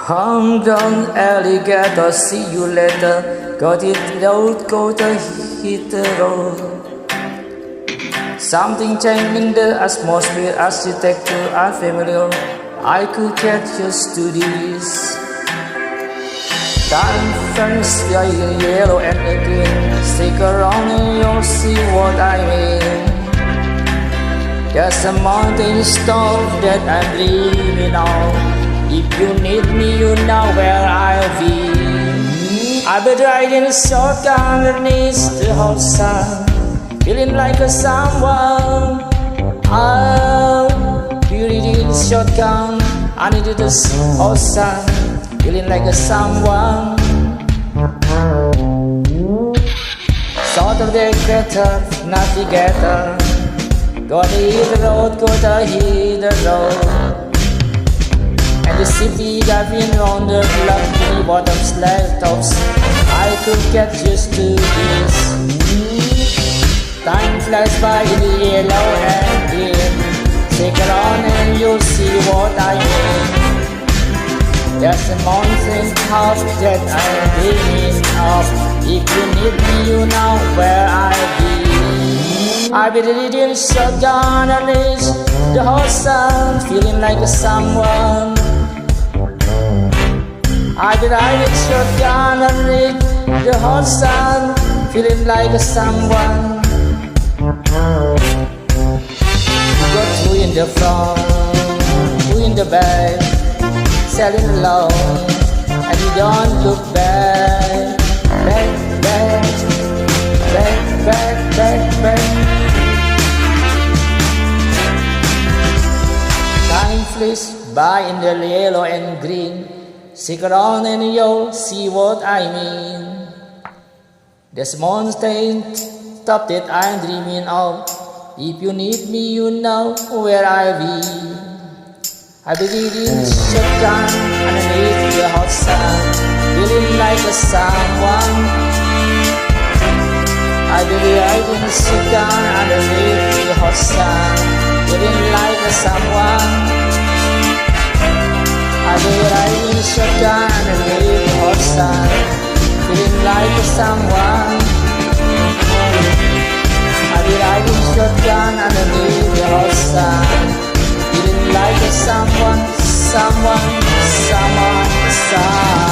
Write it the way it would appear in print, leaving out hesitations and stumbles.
Homegrown alligator, see you later. Got it out, go to hit the road. Something changed in the atmosphere, architecture unfamiliar. I could get used to this. Time turns yellow and green. Stick around and you'll see what I mean. There's a mountain top that I'm dreaming of. If you need me, you know where I'll be. I've been riding a shotgun underneath the hot sun, feeling like a someone. I'm riding a shotgun underneath the hot sun, feeling like a someone. Sort of the greater navigator. Gotta hit the road, gotta hit the road. And the city got me on the lucky bottoms, laptops. I could get used to this. Time flies by in the yellow and green. Take it on and you'll see what I mean. There's a mountain top that I'm dreaming of. If you need me, you know where I'll be. I've been reading shotgun underneath the hot sun, feeling like a someone. I've been riding shotgun underneath the hot sun, feeling like a someone. You got two in the front, two in the back, sailing alone, and you don't look back. Back, back, back, back, back, back. Time flies by in the yellow and green. Stick around and you'll see what I mean. There's mountain top that I'm dreaming of. If you need me, you know where I'll be. I'll be reading shotgun underneath the hot sun, feeling like a someone. I'll be riding shotgun underneath the hot sun, feeling like a someone. I'll be riding shotgun underneath the hot sun, feeling like a someone. I'll be riding shotgun underneath the hot sun, feeling like a someone, someone, someone, someone.